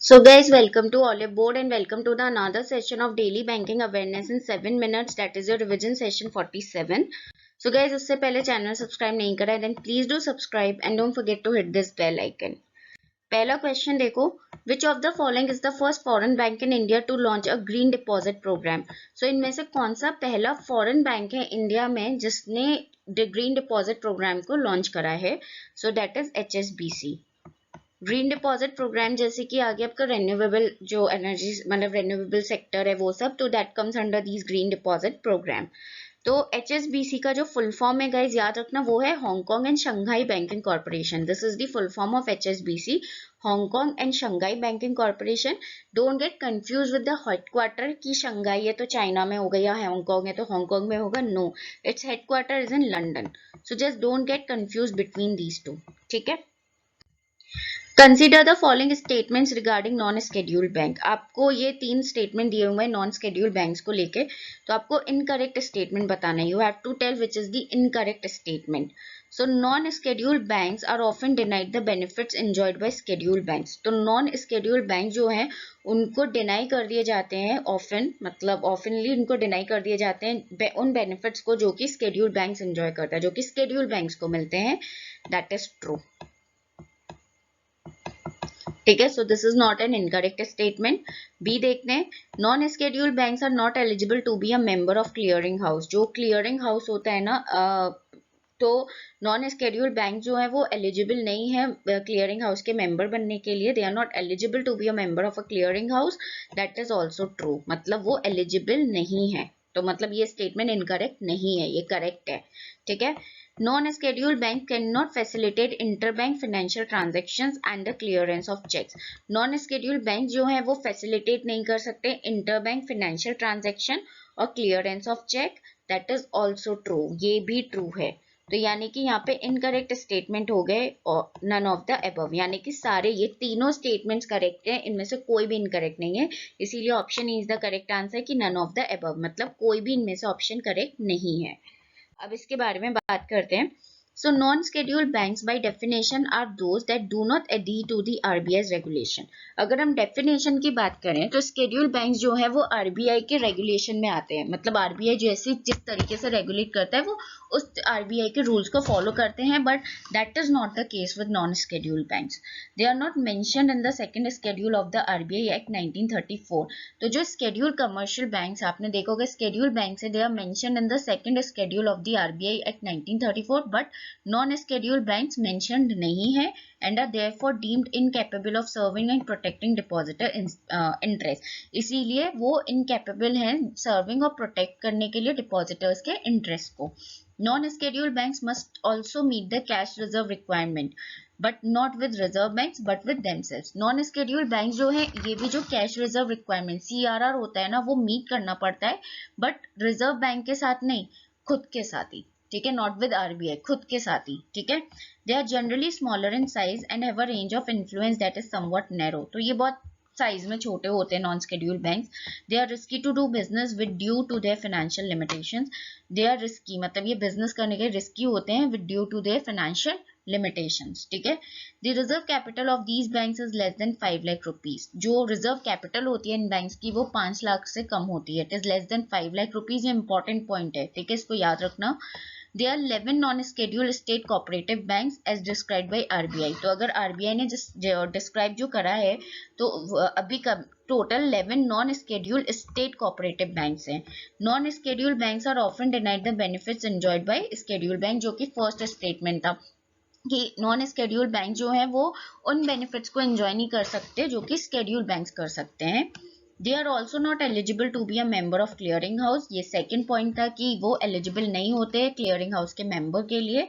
So guys, welcome to Oliveboard and welcome to the another session of daily banking awareness in 7 minutes. That is your revision session 47. So guys, उससे पहले channel subscribe नहीं करा then please do subscribe and don't forget to hit this bell icon. पहला question देखो, which of the following is the first foreign bank in India to launch a green deposit program? So इनमें से कौन सा पहला foreign bank है India में जिसने green deposit program को launch करा है? So that is HSBC. Green deposit program जैसे कि आगे आपका रेन्यूएबल जो एनर्जी मतलब रेन्यूएबल सेक्टर है वो सब, तो that comes under these green deposit program. तो HSBC का जो फुल फॉर्म है गाइज याद रखना वो है Hong Kong and Shanghai banking corporation. This is the full form of HSBC, Hong Kong and Shanghai banking corporation. Don't get confuse with the headquarter कि Shanghai है तो चाइना में होगा या हांगकांग है तो हांगकांग में होगा. No, it's headquarter is in London. So just don't get confuse between these two. ठीक है. Consider the following statements regarding non scheduled bank. आपको ये 3 स्टेटमेंट दिए हुए हैं नॉन स्केड्यूल्ड बैंक्स को लेके, तो आपको इनकरेक्ट स्टेटमेंट बताना है. You have to tell which is the incorrect statement. So non scheduled banks are often denied the benefits enjoyed by scheduled banks. तो नॉन स्केड्यूल्ड बैंक जो हैं उनको डिनाई कर दिए जाते हैं ऑफन, मतलब ऑफनली उनको डिनाई कर दिए जाते हैं उन बेनिफिट्स को जो कि स्केड्यूल्ड बैंक्स एंजॉय करता है, जो कि स्केड्यूल्ड बैंक्स को मिलते हैं. That is true. ठीक है. So this is not an incorrect statement. B देखते हैं. Non scheduled banks are not eligible to be a member of clearing house. जो क्लियरिंग हाउस होता है ना, तो नॉन स्केड्यूल्ड बैंक जो है वो एलिजिबल नहीं है क्लियरिंग हाउस के मेंबर बनने के लिए. They are not eligible to be a member of a clearing house. That is also true. मतलब वो एलिजिबल नहीं है. तो मतलब ये स्टेटमेंट इनकरेक्ट नहीं है, ये करेक्ट है. ठीक है. Non-scheduled bank cannot facilitate interbank financial transactions and the clearance of checks. Non-scheduled bank जो है वो facilitate नहीं कर सकते interbank financial transaction और clearance of check. That is also true. ये भी true है. तो यानी कि यहाँ पे incorrect statement हो गए और none of the above. यानी कि सारे ये तीनों statements correct हैं, इनमें से कोई भी incorrect नहीं है. इसीलिए option E is the correct answer कि none of the above, मतलब कोई भी इनमें से option correct नहीं है. अब इसके बारे में बात करते हैं. So non scheduled banks by definition are those that do not adhere to the RBI's regulation. अगर हम डेफिनेशन की बात करें तो स्केड्यूल्ड बैंक्स जो है वो RBI के रेगुलेशन में आते हैं. मतलब RBI जैसे जिस तरीके से रेगुलेट करता है वो उस RBI के रूल्स को फॉलो करते हैं. But that is not the case with non scheduled banks. They are not mentioned in the second schedule of the RBI act 1934. तो जो स्केड्यूल्ड कमर्शियल बैंक्स आपने देखोगे स्केड्यूल्ड बैंक्स है, they are mentioned in the second schedule of the RBI act 1934. But non-scheduled banks mentioned नहीं है and are therefore deemed incapable of serving and protecting depositor interest. इसीलिए वो incapable हैं serving और protect करने के लिए depositors के interest को. Non-scheduled banks must also meet the cash reserve requirement, but not with reserve banks but with themselves. Non-scheduled banks जो है ये भी जो cash reserve requirement CRR होता है ना वो meet करना पड़ता है, but reserve bank के साथ नहीं, खुद के साथ ही. ठीक है. नॉट विद RBI, खुद के साथ ही. ठीक है. They are generally smaller in size and have a range of influence that is somewhat narrow. तो ये बहुत साइज में छोटे होते हैं non scheduled banks. They are risky to do business with due to their financial limitations. दे are रिस्की मतलब ये बिजनेस करने के रिस्की होते हैं with due to their financial limitations. ठीक है. The reserve capital of these banks is less than 5 lakh rupees. जो reserve capital होती है इन बैंक्स की वो 5 लाख से कम होती है. It is less than 5 lakh rupees. ये important point है. ठीक है, इसको याद रखना. There are 11 non-scheduled state cooperative banks as described by RBI. तो अगर RBI ने describe जो करा है तो अभी का total 11 non-scheduled state cooperative banks हैं. Non-scheduled banks are often denied the benefits enjoyed by scheduled bank, जो कि first statement था कि नॉन स्केड्यूल्ड बैंक जो है वो उन बेनिफिट्स को एंजॉय नहीं कर सकते जो कि स्केड्यूल्ड बैंक्स कर सकते हैं. They are also not eligible to be a member of clearing house. ये सेकंड पॉइंट था कि वो एलिजिबल नहीं होते क्लियरिंग हाउस के मेंबर के लिए.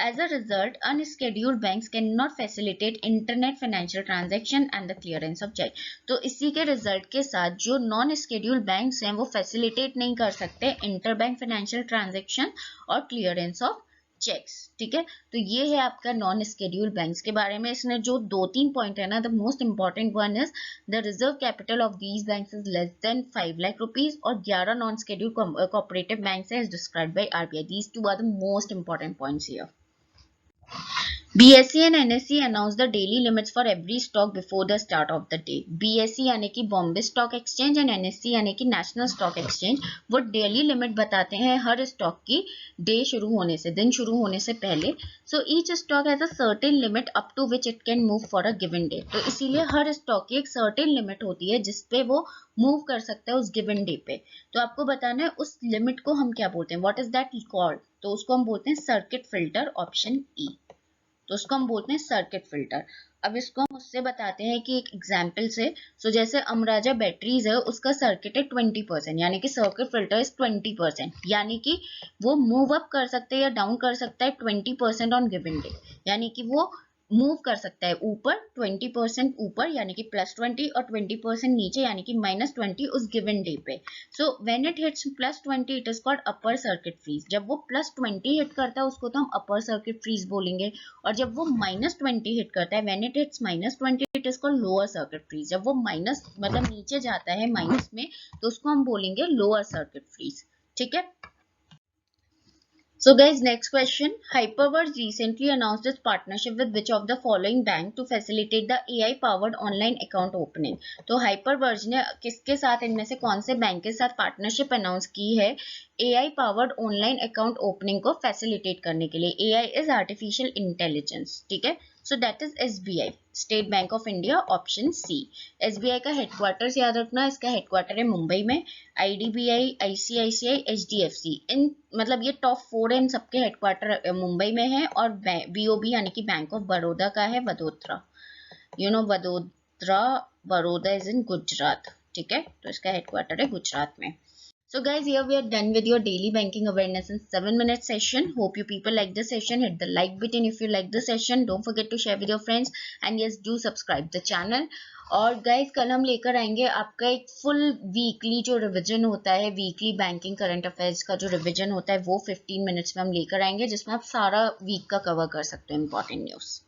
As a result unscheduled banks can not facilitate internet financial transaction and the clearance of cheque. तो इसी के रिजल्ट के साथ जो नॉन स्केड्यूल्ड बैंक्स हैं वो फैसिलिटेट नहीं कर सकते इंटरबैंक फाइनेंशियल ट्रांजैक्शन और क्लियरेंस ऑफ चेक्स. ठीक है. तो ये है आपका नॉन स्केड्यूल्ड बैंक्स के बारे में. इसने जो 2-3 पॉइंट है ना, the most important one is the reserve capital of these banks is less than 5 lakh rupees और 11 नॉन स्केड्यूल्ड कोऑपरेटिव बैंक्स है described by RBI. These two are the most important points here. BSE and NSE announce the daily limits for every stock before the start of the day. BSE यानी कि Bombay stock exchange and NSE यानी कि national stock exchange वो daily limit बताते हैं हर stock की day शुरू होने से, दिन शुरू होने से पहले. So each stock has a certain limit up to which it can move for a given day. तो इसीलिए हर स्टॉक की एक सर्टेन लिमिट होती है जिसपे वो मूव कर सकता है उस गिवन डे पे. तो आपको बताना है उस लिमिट को हम क्या बोलते हैं, व्हाट इज दैट कॉल्ड. तो उसको हम बोलते हैं सर्किट फिल्टर, ऑप्शन ई. तो उसको हम बोलते हैं सर्किट फिल्टर. अब इसको हम उससे बताते हैं कि एक एग्जाम्पल से. जैसे अमराजा बैटरीज है, उसका सर्किट है 20%, यानी कि सर्किट फिल्टर इज 20%, यानी कि वो मूव अप कर सकते हैं या डाउन कर सकता है 20% ऑन गिवन डे. यानी कि वो मूव कर सकता है ऊपर 20% ऊपर यानी कि +20 और 20% नीचे यानी कि -20 उस गिवन डे पे. So when it hits +20 it is called upper circuit freeze. जब वो +20 हिट करता है उसको तो हम अपर सर्किट फ्रीज बोलेंगे. और जब वो -20 हिट करता है, when it hits -20 it is called lower circuit freeze. जब वो माइनस मतलब नीचे जाता है माइनस में, तो उसको हम बोलेंगे लोअर सर्किट फ्रीज. ठीक है. So guys, next question. Hyperverse recently announced its partnership with which of the following bank to facilitate the AI powered online account opening. तो Hyperverse ने किसके साथ, इनमें से कौन से बैंक के साथ पार्टनरशिप अनाउंस की है AI powered online account opening को फैसिलिटेट करने के लिए. AI is artificial intelligence. ठीक है. So that is SBI, State Bank of India, option C. SBI का हेडक्वार्टर्स याद रखना, इसका हेडक्वार्टर है मुंबई में. IDBI, ICICI, HDFC, इन मतलब ये टॉप 4 है, इन सबके हेडक्वार्टर मुंबई में है. और BOB यानी कि बैंक ऑफ बड़ौदा का है वडोदरा. Vadodara, Baroda is in Gujarat. ठीक है. तो इसका हेडक्वार्टर है गुजरात में. So guys, here we are done with your daily banking awareness in 7-minute session. Hope you people like the session. Hit the like button if you like the session. Don't forget to share with your friends. And yes, do subscribe the channel. और guys, कल हम लेकर आएंगे आपका एक full weekly जो revision होता है, वीकली बैंकिंग करंट अफेयर्स का जो रिवीजन होता है वो 15 मिनट्स में हम लेकर आएंगे, जिसमें आप सारा वीक का कवर कर सकते हो इंपॉर्टेंट न्यूज़.